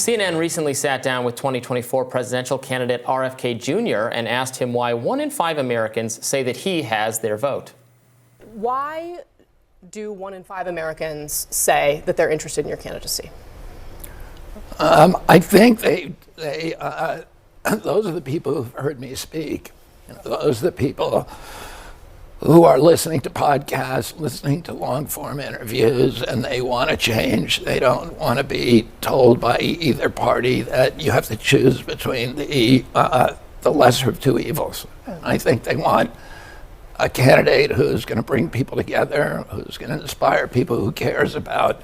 CNN recently sat down with 2024 presidential candidate RFK Jr. and asked him why 1 in 5 Americans say that he has their vote. Why do 1 in 5 Americans say that they're interested in your candidacy? I think those are the people who've heard me speak. Those are the people who are listening to podcasts, listening to long-form interviews, and they want to change. They don't want to be told by either party that you have to choose between the lesser of two evils. I think they want a candidate who's going to bring people together, who's going to inspire people, who cares about,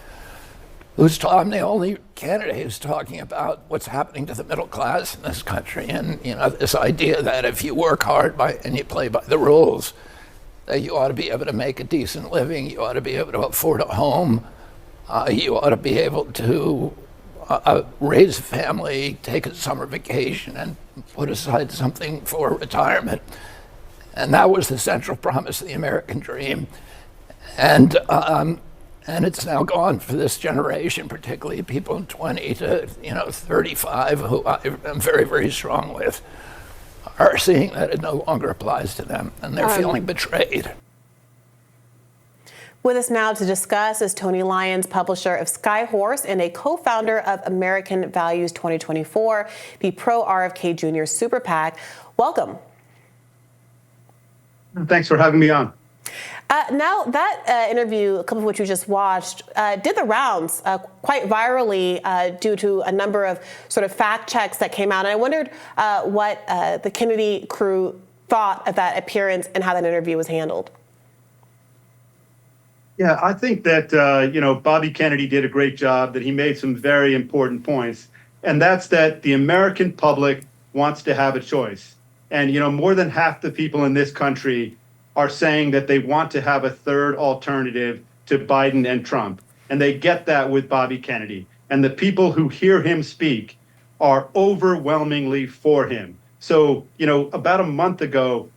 I'm the only candidate who's talking about what's happening to the middle class in this country, and this idea that if you work hard and you play by the rules, that you ought to be able to make a decent living, you ought to be able to afford a home, you ought to be able to raise a family, take a summer vacation, and put aside something for retirement. And that was the central promise of the American dream. And it's now gone for this generation, particularly people in 20 to 35, who I'm very, very strong with, are seeing that it no longer applies to them, and they're feeling betrayed. With us now to discuss is Tony Lyons, publisher of Skyhorse and a co-founder of American Values 2024, the Pro-RFK Jr. SuperPac. Welcome. Thanks for having me on. Now, that interview, a couple of which we just watched, did the rounds quite virally due to a number of sort of fact checks that came out. And I wondered what the Kennedy crew thought of that appearance and how that interview was handled. Yeah, I think that, Bobby Kennedy did a great job, that he made some very important points. And that's that the American public wants to have a choice. And, more than half the people in this country are saying that they want to have a third alternative to Biden and Trump. And they get that with Bobby Kennedy. And the people who hear him speak are overwhelmingly for him. So, about a month ago,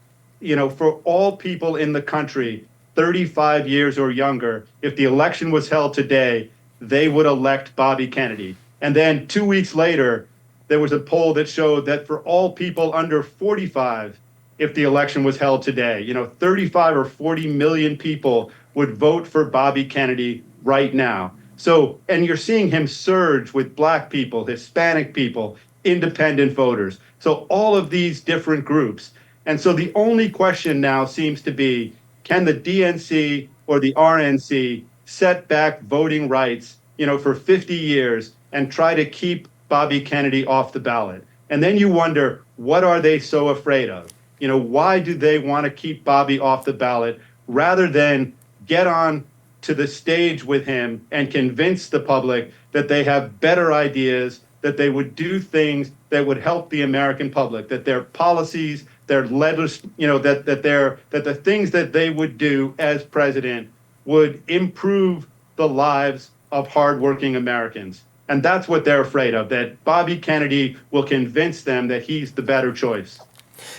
for all people in the country, 35 years or younger, if the election was held today, they would elect Bobby Kennedy. And then 2 weeks later, there was a poll that showed that for all people under 45, if the election was held today, 35 or 40 million people would vote for Bobby Kennedy right now. So, and you're seeing him surge with Black people, Hispanic people, independent voters. So all of these different groups. And so the only question now seems to be, can the DNC or the RNC set back voting rights, for 50 years and try to keep Bobby Kennedy off the ballot? And then you wonder, what are they so afraid of? Why do they want to keep Bobby off the ballot rather than get on to the stage with him and convince the public that they have better ideas, that they would do things that would help the American public, that their policies, their letters, that the things that they would do as president would improve the lives of hardworking Americans. And that's what they're afraid of, that Bobby Kennedy will convince them that he's the better choice.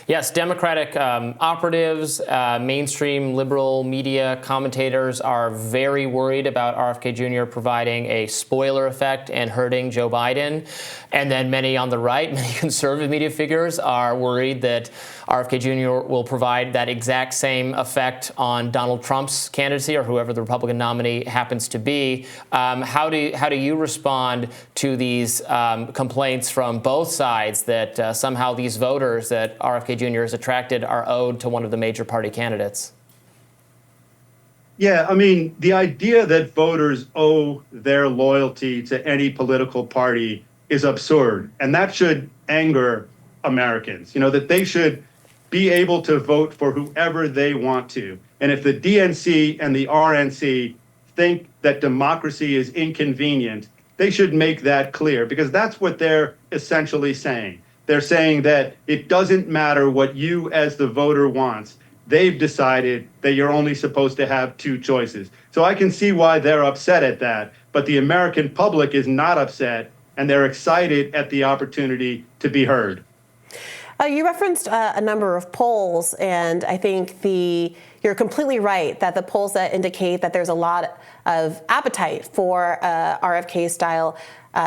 Yes, Democratic operatives, mainstream liberal media commentators are very worried about RFK Jr. providing a spoiler effect and hurting Joe Biden. And then many on the right, many conservative media figures are worried that RFK Jr. will provide that exact same effect on Donald Trump's candidacy or whoever the Republican nominee happens to be. How do you respond to these complaints from both sides that somehow these voters that RFK Jr. has attracted are owed to one of the major party candidates? Yeah, I mean, the idea that voters owe their loyalty to any political party is absurd. And that should anger Americans, that they should be able to vote for whoever they want to. And if the DNC and the RNC think that democracy is inconvenient, they should make that clear, because that's what they're essentially saying. They're saying that it doesn't matter what you as the voter wants. They've decided that you're only supposed to have two choices. So I can see why they're upset at that. But the American public is not upset, and they're excited at the opportunity to be heard. You referenced a number of polls, and I think you're completely right that the polls that indicate that there's a lot of appetite for RFK-style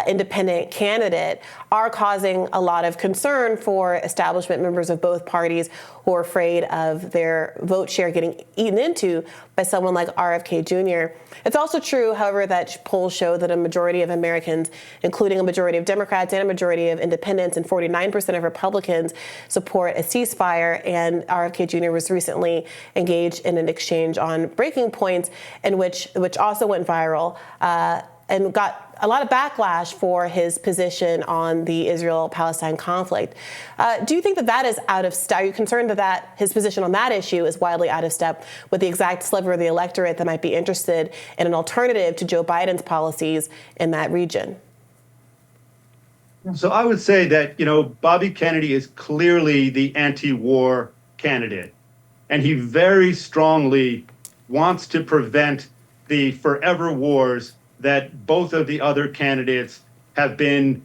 independent candidate are causing a lot of concern for establishment members of both parties who are afraid of their vote share getting eaten into by someone like RFK Jr. It's also true, however, that polls show that a majority of Americans, including a majority of Democrats and a majority of independents and 49% of Republicans, support a ceasefire. And RFK Jr. was recently engaged in an exchange on breaking points, in which also went viral and got a lot of backlash for his position on the Israel-Palestine conflict. Do you think that is out of step? Are you concerned that his position on that issue is wildly out of step with the exact sliver of the electorate that might be interested in an alternative to Joe Biden's policies in that region? So I would say that, Bobby Kennedy is clearly the anti-war candidate, and he very strongly wants to prevent the forever wars that both of the other candidates have been,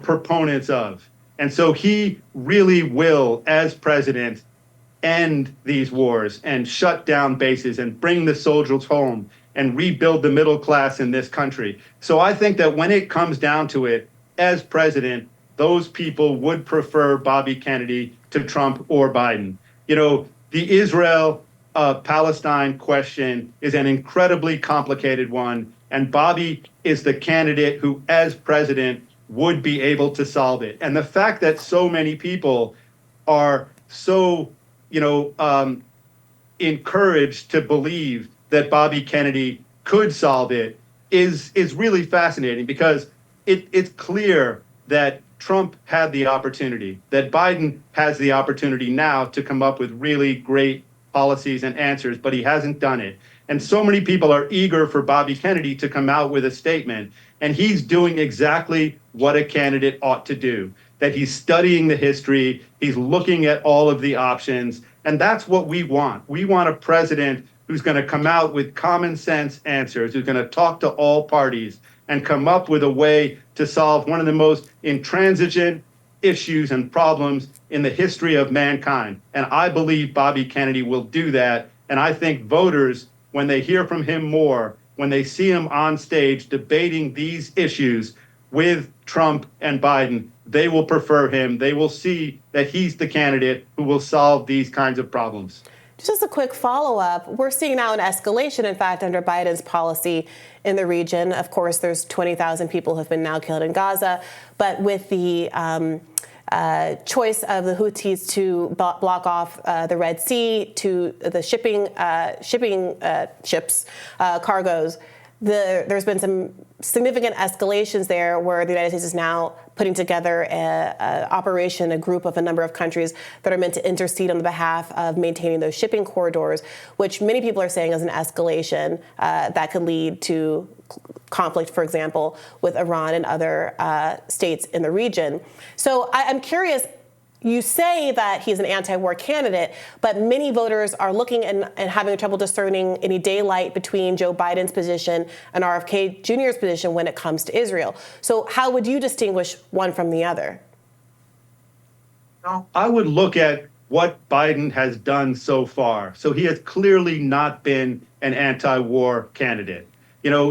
proponents of. And so he really will, as president, end these wars and shut down bases and bring the soldiers home and rebuild the middle class in this country. So I think that when it comes down to it, as president, those people would prefer Bobby Kennedy to Trump or Biden. The Israel-Palestine question is an incredibly complicated one. And Bobby is the candidate who, as president, would be able to solve it. And the fact that so many people are so, encouraged to believe that Bobby Kennedy could solve it is really fascinating, because it's clear that Trump had the opportunity, that Biden has the opportunity now to come up with really great policies and answers, but he hasn't done it. And so many people are eager for Bobby Kennedy to come out with a statement. And he's doing exactly what a candidate ought to do, that he's studying the history, he's looking at all of the options. And that's what we want. We want a president who's going to come out with common sense answers, who's going to talk to all parties and come up with a way to solve one of the most intransigent issues and problems in the history of mankind. And I believe Bobby Kennedy will do that. And I think voters, when they hear from him more, when they see him on stage debating these issues with Trump and Biden, they will prefer him. They will see that he's the candidate who will solve these kinds of problems. Just a quick follow-up. We're seeing now an escalation, in fact, under Biden's policy in the region. Of course, there's 20,000 people who have been now killed in Gaza, but with the choice of the Houthis to block off the Red Sea to the shipping ships, cargoes, there's been some significant escalations there, where the United States is now putting together a group of a number of countries that are meant to intercede on the behalf of maintaining those shipping corridors, which many people are saying is an escalation that could lead to conflict, for example, with Iran and other states in the region. So I'm curious, you say that he's an anti-war candidate, but many voters are looking and having trouble discerning any daylight between Joe Biden's position and RFK Jr.'s position when it comes to Israel. So how would you distinguish one from the other? I would look at what Biden has done so far. So he has clearly not been an anti-war candidate.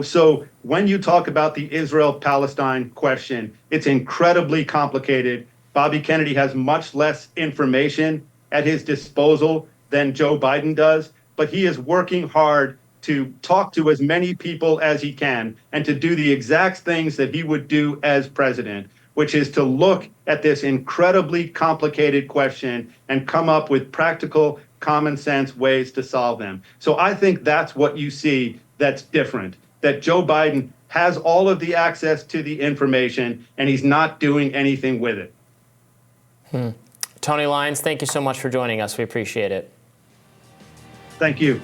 So when you talk about the Israel-Palestine question, it's incredibly complicated. Bobby Kennedy has much less information at his disposal than Joe Biden does, but he is working hard to talk to as many people as he can and to do the exact things that he would do as president, which is to look at this incredibly complicated question and come up with practical, common sense ways to solve them. So I think that's what you see that's different, that Joe Biden has all of the access to the information and he's not doing anything with it. Tony Lyons, thank you so much for joining us. We appreciate it. Thank you.